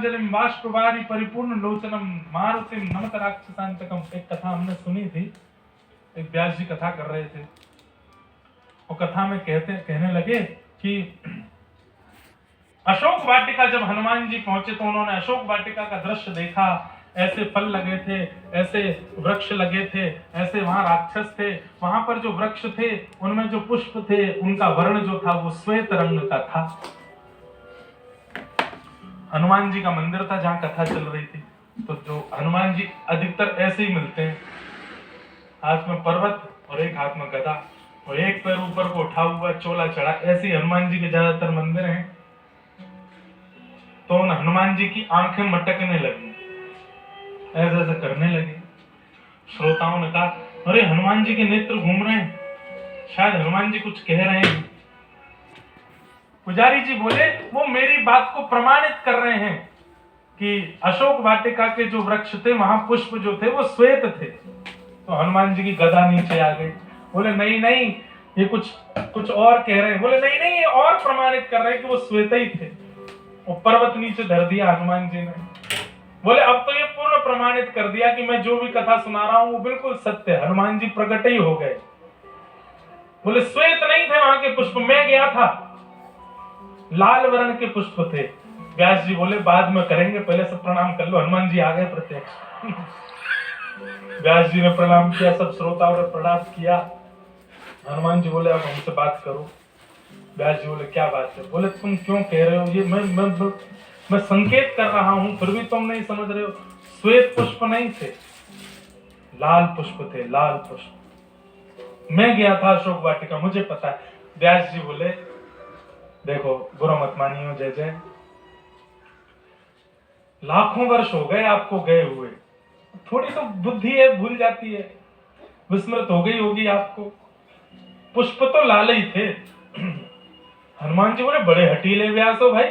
कृतांजलिम बाष्पवारी परिपूर्ण लोचनम मारुतिम नमत राक्षसांतकम। एक कथा हमने सुनी थी, एक व्यास जी कथा कर रहे थे। वो कथा में कहने लगे कि अशोक वाटिका जब हनुमान जी पहुंचे तो उन्होंने अशोक वाटिका का दृश्य देखा। ऐसे फल लगे थे, ऐसे वृक्ष लगे थे, ऐसे वहां राक्षस थे। वहां पर जो वृक्ष थे उनमें जो पुष्प थे उनका वर्ण जो था वो श्वेत रंग का था। हनुमान जी का मंदिर था जहां कथा चल रही थी। तो जो हनुमान जी अधिकतर ऐसे ही मिलते हैं, हाथ में पर्वत और एक हाथ में गदा और एक पैर ऊपर को उठा हुआ चोला चढ़ा। ऐसे ही हनुमान जी के ज्यादातर मंदिर हैं। तो उन हनुमान जी की आंखें मटकने लगी, ऐसे ऐसे करने लगे। श्रोताओं ने कहा, अरे हनुमान जी के नेत्र घूम रहे हैं, शायद हनुमान जी कुछ कह रहे हैं। पुजारी जी बोले, वो मेरी बात को प्रमाणित कर रहे हैं कि अशोक वाटिका के जो वृक्ष थे वहां पुष्प जो थे वो श्वेत थे। तो हनुमान जी की गदा नीचे आ गई। बोले नहीं नहीं, ये कुछ और कह रहे हैं। बोले नहीं नहीं, ये और प्रमाणित कर रहे हैं कि वो श्वेत ही थे। वो पर्वत नीचे धर दिया हनुमान जी ने। बोले अब तो ये पूर्ण प्रमाणित कर दिया कि मैं जो भी कथा सुना रहा हूं वो बिल्कुल सत्य है। हनुमान जी प्रकट ही हो गए। बोले श्वेत नहीं थे वहां के पुष्प, मैं गया था, लाल वर्ण के पुष्प थे। व्यास जी बोले बाद में करेंगे, पहले सब प्रणाम कर लो। हनुमान जी आ गए प्रत्यक्ष। व्यास जी ने प्रणाम किया, सब श्रोताओं ने प्रणाम किया। हनुमान जी बोले अब हमसे बात करो। व्यास जी बोले क्या बात है? बोले तुम क्यों कह रहे हो ये? मैं संकेत कर रहा हूं फिर भी तुम नहीं समझ रहे हो। श्वेत पुष्प नहीं थे, लाल पुष्प थे, लाल पुष्प। मैं गया था अशोक वाटिका, मुझे पता है। व्यास जी बोले देखो बुरा मत मानियो, जय जय, लाखों वर्ष हो गए आपको गए हुए, थोड़ी तो बुद्धि है, भूल जाती है, विस्मृत हो गई होगी आपको। पुष्प तो लाल ही थे। हनुमान जी बोले बड़े हटीले व्यास हो भाई,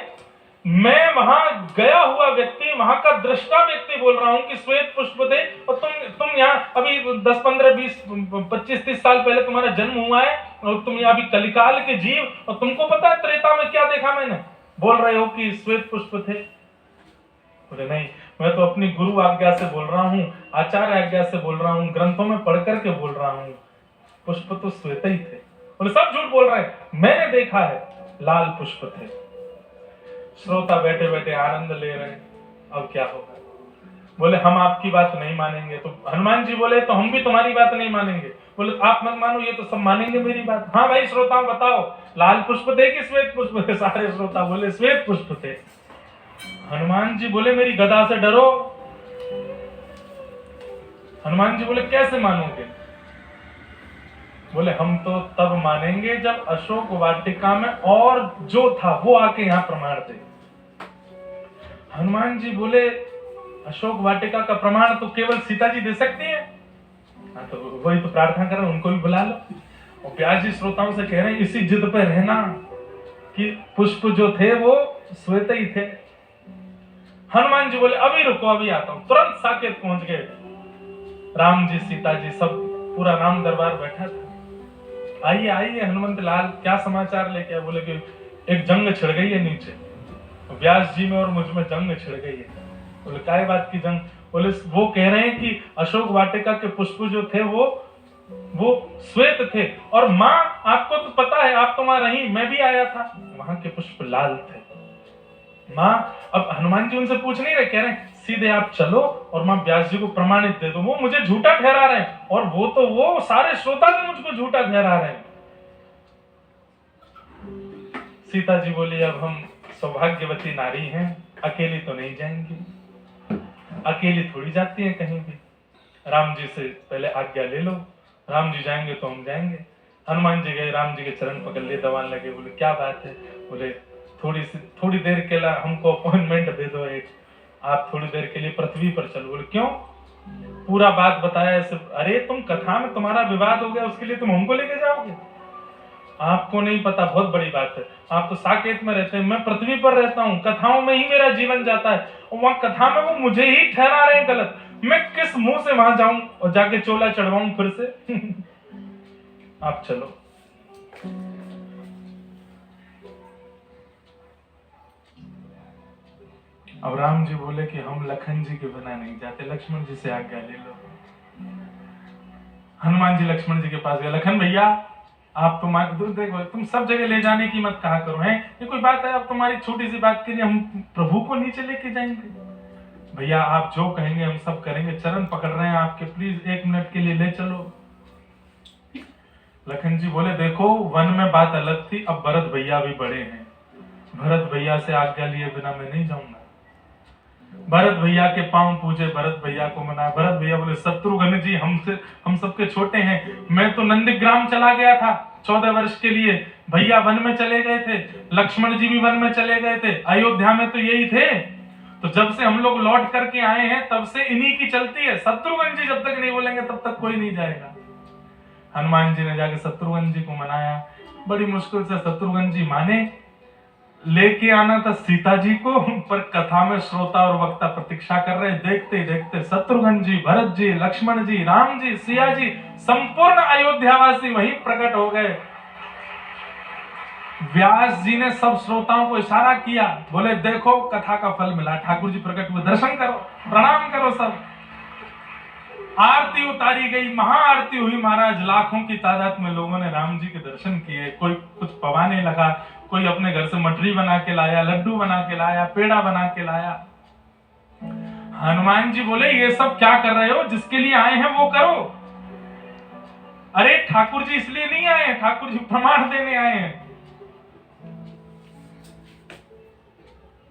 मैं वहां गया हुआ व्यक्ति, वहां का दृष्टा व्यक्ति बोल रहा हूं कि श्वेत पुष्प थे, और तुम यहाँ अभी 10, 15, 20, 25, 30 साल पहले तुम्हारा जन्म हुआ है और तुम यहाँ अभी कलिकाल के जीव, और तुमको पता है त्रेता में क्या देखा मैंने, बोल रहे हो कि श्वेत पुष्प थे। बोले नहीं, मैं तो अपनी गुरु आज्ञा से बोल रहा हूँ, आचार्य आज्ञा से बोल रहा हूँ, ग्रंथों में पढ़ करके बोल रहा हूँ, पुष्प तो श्वेत ही थे। बोले सब झूठ बोल रहे हैं, मैंने देखा है लाल पुष्प थे। श्रोता बैठे बैठे आनंद ले रहे हैं। अब क्या होगा? बोले हम आपकी बात नहीं मानेंगे। तो हनुमान जी बोले तो हम भी तुम्हारी बात नहीं मानेंगे। बोले आप मत मानो, ये तो सब मानेंगे मेरी बात। हाँ भाई श्रोताओं बताओ, लाल पुष्प थे कि श्वेत पुष्प थे? सारे श्रोता बोले श्वेत पुष्प थे। हनुमान जी बोले मेरी गदा से डरो। हनुमान जी बोले कैसे मानोगे? बोले हम तो तब मानेंगे जब अशोक वाटिका में और जो था वो आके यहाँ प्रमाण दे। हनुमान जी बोले अशोक वाटिका का प्रमाण तो केवल सीता जी दे सकती है। हाँ तो वही तो प्रार्थना कर रहे हैं, उनको भी बुला लो। और व्यास जी श्रोताओं से कह रहे हैं इसी जिद पे रहना कि पुष्प जो थे वो श्वेत ही थे। हनुमान जी बोले अभी रुको, अभी आता हूं। तुरंत साकेत पहुंच गए। राम जी, सीता जी, सब पूरा राम दरबार बैठा था। आइए आइए हनुमंत लाल, क्या समाचार लेके आए? बोले कि एक जंग छिड़ गई है नीचे, व्यास जी में और मुझ में जंग छिड़ गई है। बोले काय बात की जंग? बोले वो कह रहे हैं कि अशोक वाटिका के पुष्प जो थे वो श्वेत थे, और माँ आपको तो पता है, आप तो वहां रही, मैं भी आया था, वहां के पुष्प लाल थे। माँ, अब हनुमान जी उनसे पूछ नहीं रहे, कह रहे हैं सीधे आप चलो और माँ व्यास जी को प्रमाणित दे दो। वो मुझे झूठा ठहरा रहे हैं, और वो सारे श्रोता भी मुझको झूठा ठहरा रहे हैं। सीता जी बोली अब हम सौभाग्यवती नारी हैं, अकेली तो नहीं जाएंगी, अकेली थोड़ी जाती है कहीं भी, राम जी से पहले आज्ञा ले लो, राम जी जाएंगे तो हम जाएंगे। हनुमान जी गए, राम जी के चरण पकड़ लिए, दबाने लगे। बोले क्या बात है? बोले थोड़ी देर के लिए हमको अपॉइंटमेंट दे दो एक, आप थोड़ी देर के लिए पृथ्वी पर चलो। बोले क्यों? पूरा बात बताया ऐसे। अरे तुम कथा में तुम्हारा विवाद हो गया, उसके लिए तुम हमको लेके जाओगे? आपको नहीं पता, बहुत बड़ी बात है। आप तो साकेत में रहते हैं, मैं पृथ्वी पर रहता हूँ, कथाओं में ही मेरा जीवन जाता है, और वहां कथा में वो मुझे ही ठहरा रहे हैं गलत। मैं किस मुंह से वहां जाऊं और जाके चोला चढ़वाऊं फिर से? आप चलो। अब राम जी बोले कि हम लखन जी के बिना नहीं जाते, लक्ष्मण जी से आज्ञा ले लो। हनुमान जी लक्ष्मण जी के पास गए, लखन भैया आप देखो तुम सब जगह ले जाने की मत कहा करो, है ये कोई बात है? अब तुम्हारी छोटी सी बात के लिए हम प्रभु को नीचे लेके जाएंगे? भैया आप जो कहेंगे हम सब करेंगे, चरण पकड़ रहे हैं आपके, प्लीज 1 मिनट के लिए ले चलो। लखन जी बोले देखो वन में बात अलग थी, अब भरत भैया भी बड़े हैं, भरत भैया से आज्ञा लिए बिना मैं नहीं जाऊंगा। भरत भैया के पांव पूजे, भरत भैया को मना। भरत भैया बोले शत्रुघ्न जी हम सबके छोटे हैं, मैं तो नंदीग्राम चला गया था 14 वर्ष के लिए, भैया वन में चले गए थे, लक्ष्मण जी भी वन में चले गए थे, अयोध्या में तो यही थे, तो जब से हम लोग लौट करके आए हैं तब से इन्हीं की चलती है, शत्रुघ्न जी जब तक नहीं बोलेंगे तब तक कोई नहीं जाएगा। हनुमान जी ने जाके शत्रुघ्न जी को मनाया, बड़ी मुश्किल से शत्रुघ्न जी माने। लेके आना था सीता जी को, पर कथा में श्रोता और वक्ता प्रतीक्षा कर रहे, देखते ही देखते शत्रुघ्न जी, भरत जी, लक्ष्मण जी, राम जी, सिया जी, संपूर्ण अयोध्यावासी वहीं प्रकट हो गए। व्यास जी ने सब श्रोताओं को इशारा किया, बोले देखो कथा का फल मिला, ठाकुर जी प्रकट हुए, दर्शन करो, प्रणाम करो सब। आरती उतारी गई, महाआरती हुई महाराज, लाखों की तादाद में लोगों ने राम जी के दर्शन किए, कोई कुछ पवाने लगा, कोई अपने घर से मटरी बना के लाया, लड्डू बना के लाया, पेड़ा बना के लाया। हनुमान जी बोले ये सब क्या कर रहे हो, जिसके लिए आए हैं वो करो। अरे ठाकुर जी इसलिए नहीं आए हैं, ठाकुर जी प्रमाण देने आए हैं।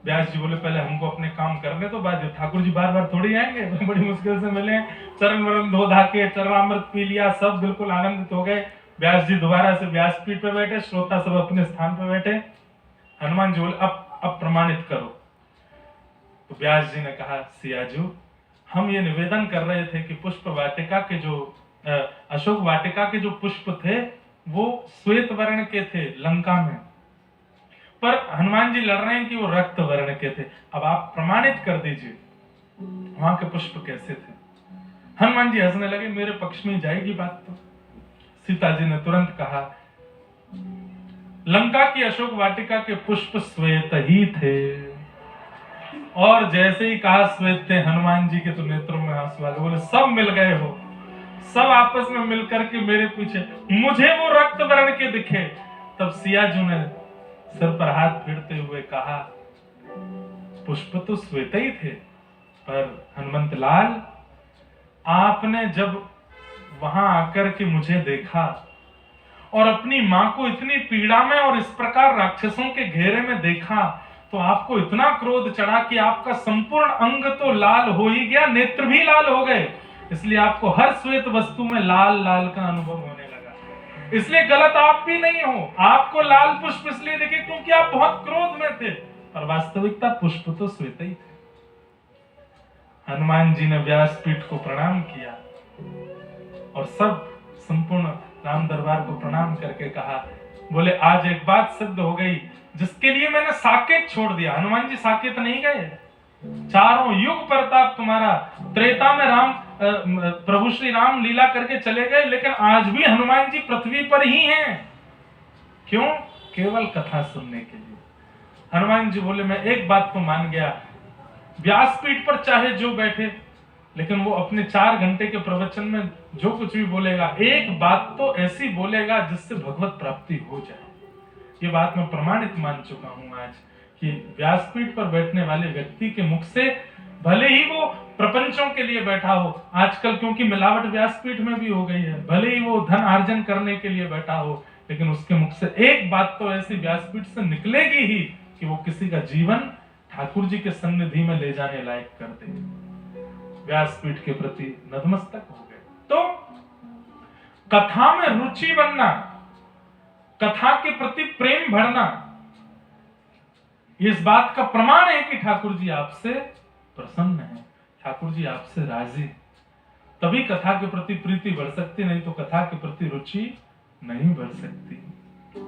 व्यास जी बोले पहले हमको अपने काम करने तो बाद ठाकुर जी बार बार थोड़ी आएंगे, बड़ी मुश्किल से मिले, चरण वरण धो धा के चरणामृत पी लिया, सब बिल्कुल आनंदित हो गए। व्यास जी दोबारा से व्यासपीठ पे बैठे, श्रोता सब अपने स्थान पे बैठे। हनुमान जी बोले अब प्रमाणित करो। तो व्यास जी ने कहा सियाजू हम ये निवेदन कर रहे थे कि पुष्प वाटिका के जो अशोक वाटिका के जो पुष्प थे वो श्वेत वर्ण के थे लंका में, पर हनुमान जी लड़ रहे हैं कि वो रक्त वर्ण के थे, अब आप प्रमाणित कर दीजिए वहां के पुष्प कैसे थे। हनुमान जी हंसने लगे, मेरे पक्ष में जाएगी बात तो। सीता जी ने तुरंत कहा लंका की अशोक वाटिका के पुष्प श्वेत ही थे, और जैसे ही कहा श्वेत थे, हनुमान जी के तो नेत्रों में आंसू आ गए, बोले सब मिल गए हो, सब आपस में मिलकर के मेरे पीछे, मुझे वो रक्त वर्ण के दिखे। तब सियाजू ने सिर पर हाथ फेरते हुए कहा पुष्प तो श्वेत ही थे, पर हनुमंत लाल आपने जब वहां आकर के मुझे देखा और अपनी मां को इतनी पीड़ा में और इस प्रकार राक्षसों के घेरे में देखा, तो आपको इतना क्रोध चढ़ा कि आपका संपूर्ण अंग तो लाल हो ही गया, नेत्र भी लाल हो गए, इसलिए आपको हर श्वेत वस्तु में लाल लाल का अनुभव होने लगा। इसलिए गलत आप भी नहीं हो, आपको लाल पुष्प इसलिए दिखे क्योंकि आप बहुत क्रोध में थे, पर वास्तविकता पुष्प तो श्वेत ही थे। हनुमान जी ने व्यासपीठ को प्रणाम किया और सब संपूर्ण राम दरबार को प्रणाम करके कहा, बोले आज एक बात सिद्ध हो गई जिसके लिए मैंने साकेत छोड़ दिया। हनुमान जी साकेत नहीं गए, चारों युग प्रताप तुम्हारा, त्रेता में राम प्रभु श्री राम लीला करके चले गए, लेकिन आज भी हनुमान जी पृथ्वी पर ही हैं। क्यों? केवल कथा सुनने के लिए। हनुमान जी बोले मैं एक बात को मान गया, व्यासपीठ पर चाहे जो बैठे, लेकिन वो अपने 4 घंटे के प्रवचन में जो कुछ भी बोलेगा, एक बात तो ऐसी बोलेगा जिससे भगवत प्राप्ति हो जाए। ये बात मैं प्रमाणित मान चुका हूं आज कि व्यासपीठ पर बैठने वाले व्यक्ति के मुख से, भले ही वो प्रपंचों के लिए बैठा हो, आजकल क्योंकि मिलावट व्यासपीठ में भी हो गई है, भले ही वो धन अर्जन करने के लिए बैठा हो, लेकिन उसके मुख से एक बात तो ऐसी व्यासपीठ से निकलेगी ही कि वो किसी का जीवन ठाकुर जी के सन्निधि में ले जाने लायक कर दे। व्यासपीठ के प्रति नतमस्तक हो गए। तो कथा में रुचि बनना, कथा के प्रति प्रेम भरना, इस बात का प्रमाण है कि ठाकुर जी आपसे प्रसन्न है, ठाकुर जी आपसे राजी, तभी कथा के प्रति प्रीति बढ़ सकती, नहीं तो कथा के प्रति रुचि नहीं बढ़ सकती।